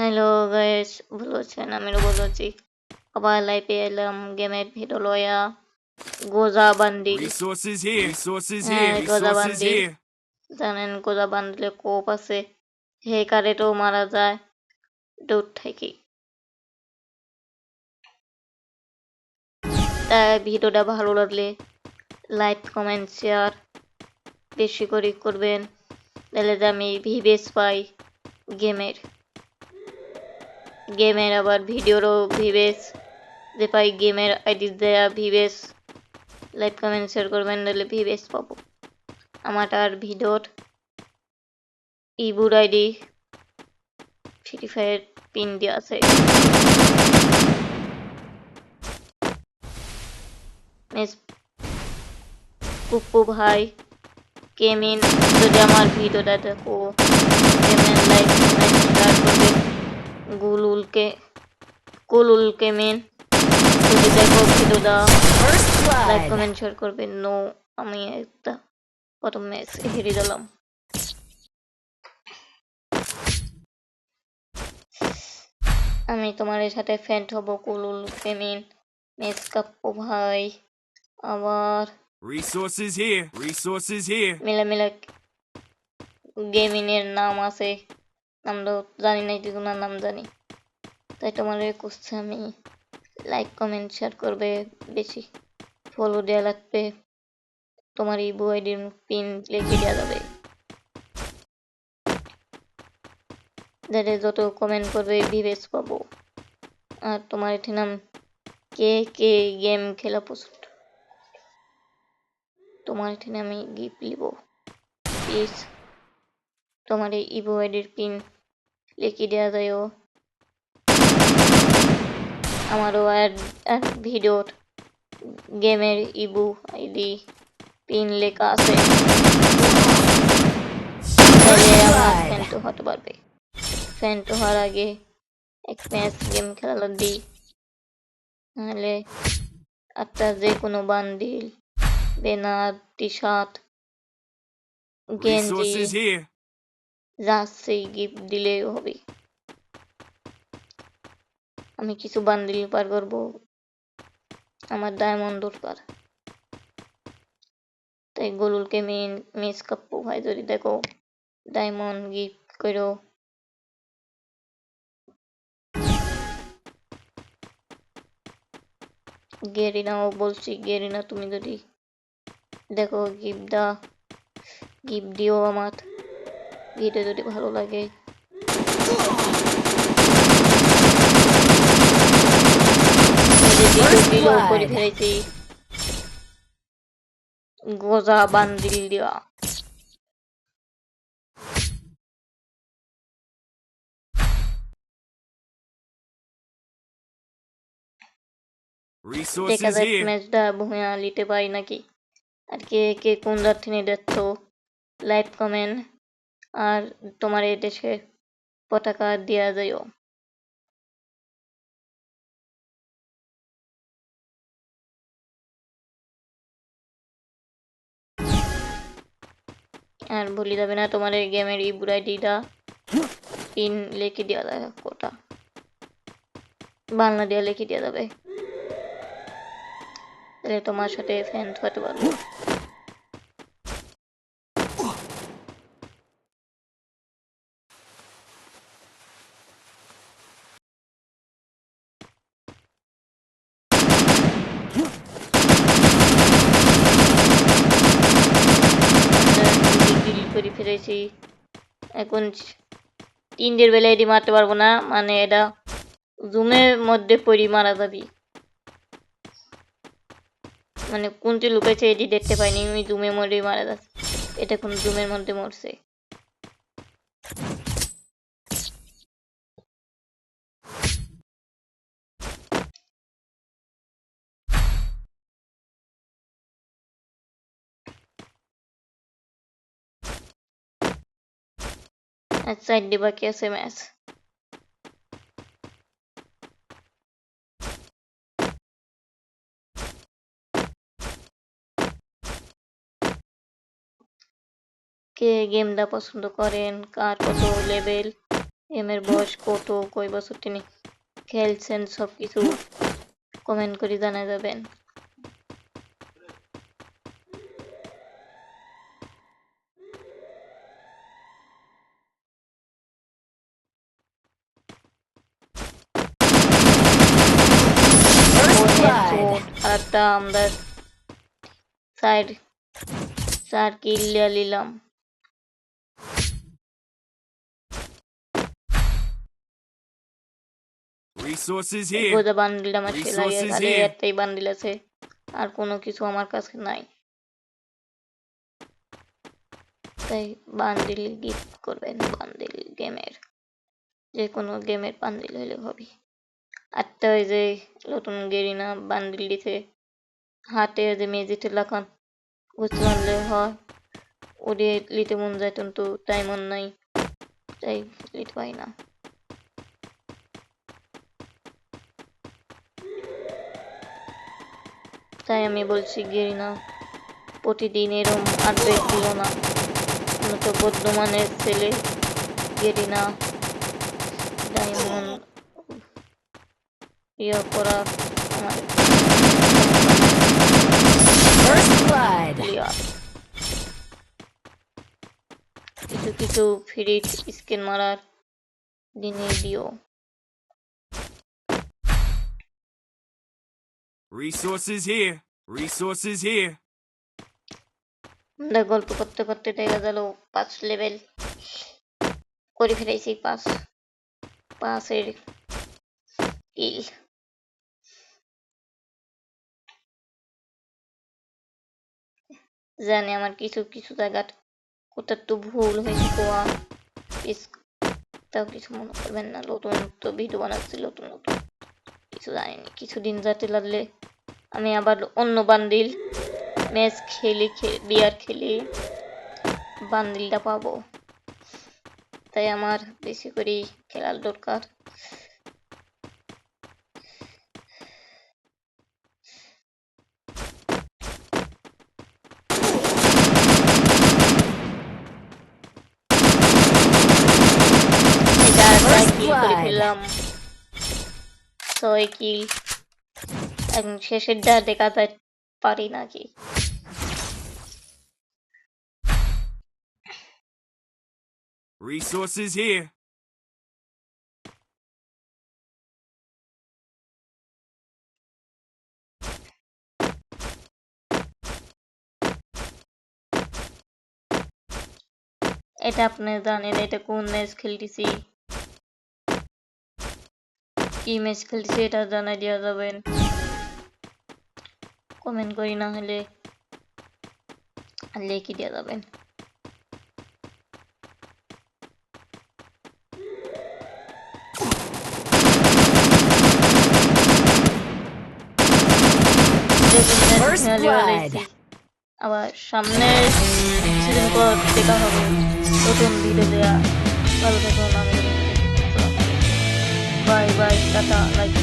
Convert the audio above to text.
Hello guys, ভালো আছেন? আমিও ভালো আছি। আবার লাইভে এলাম গেমের ভিডিও লয়া। গোজা বান্ডিল। Resources here. Resources হ্যাঁ, here. গোজা Resources bundle. here. জানেন গোজা বান্ডিলে কোপ আছে। হে কারেটেও মারা যায় দূর থেকে। তাই ভিডিওটা ভালো লাগলে লাইক, কমেন্ট, শেয়ার বেশি করে করবেন। তাহলে যে আমি ভিভেস পাই গেমের আবার ভিডিওরও ভিভেস যে পাই গেমের আইডি দেয়া ভিভেস। লাইক কমেন্ট শেয়ার করবেন নাহলে ভিভেস পাবো। আমার আর ভিডিওর ইবুর আইডি ফ্রি ফায়ার পিন দেওয়া আছে। মিস কুকু ভাই কেমিন যদি আমার ভিডিওটা দেখো কেমিন লাইক কমেন্ট শেয়ার করবে। কুলুল কেমিন যদি দেখো ভিডিওটা লাইক কমেন্ট শেয়ার করবে। নো, আমি একটা প্রথম ম্যাচ হেরে গেলাম। আমি তোমার সাথে ফ্রেন্ড হব কুলুল কেমিন মিস কাপ্পু ভাই আবার Resources here. Resources here. মিলে গেমিং এর নাম আছে। নাম তো জানি না, দুজনের নাম জানি। তাই তোমার রিকোয়েস্ট আমি লাইক কমেন্ট শেয়ার করবে, বেশি ফলো দেওয়া লাগবে। তোমার এই বইডির পিন লিখে দেওয়া যাবে। যাদের যত কমেন্ট করবে ভিভেস পাবো। আর তোমার এটি নাম কে কে গেম খেলা পছন্দ, তোমার এখানে আমি গিফট নিব। প্লিজ তোমার এই ইভো আইডির পিন লিখে দেওয়া যায়। আমারও আর ভিডিওর গেমের ইবু আইডি পিন লেখা আছে, তাহলে আমার ফ্যান তো হতে পারবে। ফ্যান তো হওয়ার আগে এক ম্যাচ গেম খেলা লাগবে, নাহলে একটা যে কোনো বান্ডিল, ব্যানার, টি শার্ট, গেঞ্জি, Resources here. জার্সি গিফট দিলেই হবে। আমি কিছু বান্ডিল পার করবো, আমার ডায়মন্ড দরকার। তাই গোলুলকে মিস কাপ্পু ভাই যদি দেখো ডায়মন্ড গিফট করো। গেরিনাও বলছি, গেরিনা তুমি যদি দেখো গিফট দিও। আমার ভিডিও যদি ভালো লাগে করে ফেলেছি গোজা বান্ডিল দেওয়া। দেখা Resources যাক here. ম্যাচটা ভুয়া নিতে পারি নাকি। আর কে কে কোন রাত্রি দেখছো লাইভ কমেন্ট আর তোমার এই দেশে পতাকা দেওয়া যায়ও। আর ভুলে যাবে না তোমার এই গেমের ইবুর আইডিটা পিন লিখে দেওয়া যাবে, কোটা বাংলা দিয়ে লিখে দেওয়া যাবে, তাহলে তোমার সাথে ফ্রেন্ড হতে পারবো। ডিলিট করে ফেলেছি, এখন 3 বেলা এডি মারতে পারবো না, মানে এটা জুমের মধ্যে পড়ি মারা যাবি। মানে কোনটি লুকাইছে এটি দেখতে পাইনি, আমি জুমের মধ্যে মারা যাচ্ছে। এটা কোন জুমের মধ্যে মরছে। আর 4 বাকি আছে ম্যাচ। কে গেমটা পছন্দ করেন, কার কত লেভেল গেমের বয়স কত, কয় বছর তিনি খেলছেন সবকিছু কমেন্ট করে জানা যাবেন। First blood. আরেকটা আমরা সাইড 4 কিল নিলাম। Resources here. গোজা বান্ডিল আমার সেলাই Resources খালি here. একটাই বান্ডিল আছে, আর কোনো কিছু আমার কাছে নাই, তাই বান্ডিল গিফট করবেন। বান্ডিল গেমের যে কোনো গেমের বান্ডিল হলে হবে। আরটা ওই যে নতুন গেরিনা বান্ডিল দিতে হাতে যে মেজিতে লাগান বুঝতে পারলে হয়, ওরে লিতে মন যায় কিন্তু তাই মন নাই, তাই লিতে পাই না। তাই আমি বলছি গেরিনা প্রতিদিন এরম আপডেট দিল না, উন্নত বর্ধমানের ছেলে গেরিনা ডায়মন্ড ইয়ে করা আমার First blood. প্লেয়ার। কিছু কিছু ফ্রি স্কিন মারার দিনে দিও। Resources here. Resources here. আমরা গল্প করতে করতে দেখা গেল 5 লেভেল করে ফেলেছি, 5-এর কিল। জানি আমার কিছু কিছু জায়গা কোথাও একটু ভুল হয়েছে, কোয়া তাও কিছু মনে করবেন না, নতুন তো ভিডিও বানাচ্ছি, নতুন নতুন কিছু জানিনি। কিছুদিন যাতে লাগলে আমি আবার অন্য বান্ডিল ম্যাচ খেলি, বিয়ার খেলি বান্ডিলটা পাবো, তাই আমার বেশি করে খেলার দরকার। এটা আরেকটা কিল করে ফেললাম, 6 কিল। এখন শেষেরটা দেখা যায় পারি নাকি। Resources here. এটা আপনি জানেন এটা কোন ম্যাচ খেলতেছি, কি ম্যাচ খেলতেছি এটা জানাই দেওয়া যাবেন, কমেন্ট করি না হলে লিখে দেওয়া যাবেন। First blood. আবার সামনে কিছুদিন পর দেখা হবে নতুন ভিডিও দেওয়া। ভালো থাকুন, আমি বাই বাই, টাটা, লাইক